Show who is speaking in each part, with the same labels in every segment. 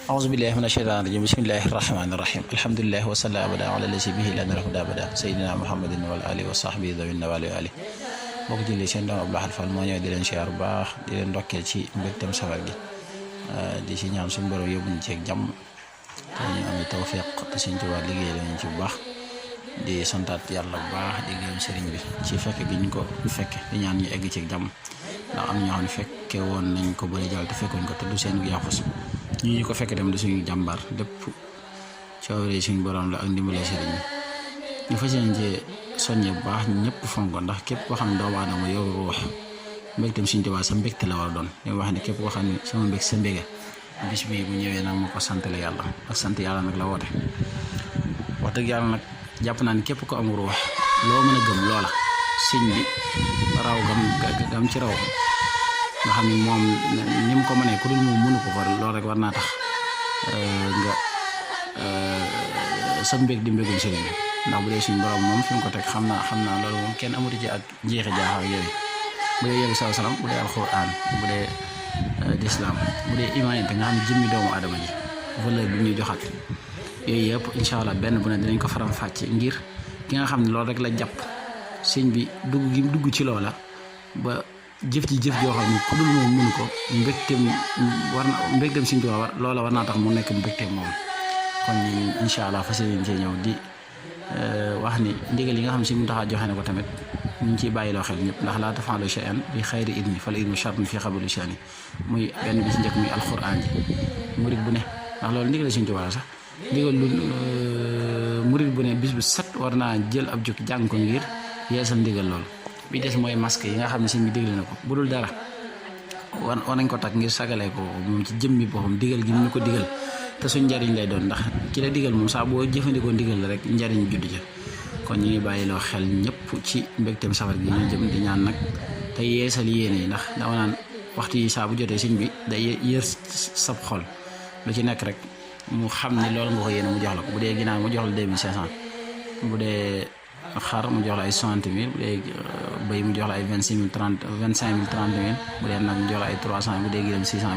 Speaker 1: أعوذ بالله من الشيطان الرجيم بسم الله الرحمن الرحيم الحمد لله وصلى أبدا على الذي به لنا الهدى أبدا سيدنا محمد والآله وصحبه ذوي النوال والآله bokk jëlee seen doom Abdou Lahad Fall moo ñëw di leen siyaar bu baax di leen ndokkeel ci mbégteem safar gi di si ñaan suñu borom yóbbuñ ci ak jàmm te ñu am tawfiq te suñ Tuubaa liggéey lañu ci bu baax di santaat yàlla bu baax di gërëm sëriñ bi ci fekk gi ñu ko fekke di ñaan ñu egg ci ak jàmm ndax am ñoo xam ne fekke woon nañ ko bëri jàll te fekkoon ko te du seen yaxus ñu ko fekke dem di suñu jàmbaar lépp coowree suñu borom la ak ndimbale sëriñ bi ñu fas yéene ci soññe bu baax ñëpp fonk ko ndax képp koo xam ne doomu aadama yow ruux mbégteem suñu Tuubaa sa mbégte la war a doon li wax ne képp koo xam ne sama mbég sa mbége bis bii bu ñëwee nag ma ko santale yàlla ak sant yàlla nag la woote wax dëgg yàlla nag jàpp naa ne képp ko am ruux loo mën a gëm loola sëñ bi raw gam ci raw nga xam ne moom ni mu ko mënee ku dul moom mënu ko loolu rek war naa tax nga sa mbég di mbégum sëriñ bi ndax bu dee suñu borom moom fi mu ko teg xam naa loolu moom kenn amatu ci ak jeexe jaaxal yooyu bu dee yéen saa salaam bu dee alxuraan bu dee lislaam bu dee imaanité nga xam ne jëmmi doomu adama ji valeur bi ñuy joxat yooyu yëpp incha allah benn bu ne dinañ ko faram fàcce ngir ki nga xam ne loolu rek la jàpp sëñ bi dugg ci loola ba jëf joo xam ne ku dul moom mënu ko mbégteem sëñ bi loola war naa tax mu nekk mbégteem moom kon incha allah fas yéene cee ñëw di wax ni ndigal yi nga xam si mu tax a joxe ne ko tamit ñu ngi ciy bàyyiloo xel ñëpp ndax laa tafaalu shay'an bi xayri idni fal idnu shartun fi xabuli shani muy benn bi ci njëkk muy alxuraan ji murit bu ne ndax loolu ndigal Sëñ Tuubaa sax ndigal lu murit bu ne bis bu set war naa jël ab jukki jàng ko ngir yeesal ndigal loolu bi des mooy masque yi nga xam ne sëñ bi digle na ko bu dul dara war nañ ko takk ngir sagalee ko moom ci jëmmi boppam digal gi mu ñu ko digal te suñ njariñ lay doon ndax ki la digal moom saa boo jëfandikoo ndigal la rek njariñ judd ja kon ñu ngi bàyyiloo xel ñëpp ci mbégteem safar gi ñu jëm di ñaan nag te yeesal yéene yi ndax dama naan waxtu yi saa bu jotee sëñ bi day yër sab xol lu ci nekk rek mu xam ne loolu nga ko yéene mu jox la ko bu dee ginaar mu jox la 2500 bu dee xar mu jox la ay 60 000 bu dee bëy mu jox la ay 25 000 30 000 bu dee nag mu jox la ay 300 bu dee gërëm 600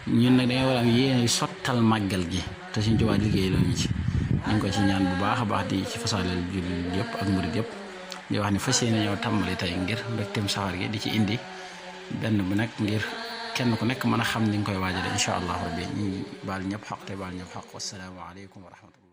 Speaker 1: 000 ñun nag dañoo war a am yéene sottal màggal gi te Sëñ Tuubaa liggéey la ñu ci ñu ngi ko ci ñaan bu baax a baax di ci fasaaleel jullit yëpp ak murit yëpp di wax ne fas yéene ñoo tàmbali tey ngir mbégteem safar gi di ci indi benn bu nekk ngir kenn ku nekk mën a xam ni nga koy waajale incha allah rabbi ñu baal ñëpp xaq te baal ñëpp xaq wassalaamu aleykum wa rahmatullah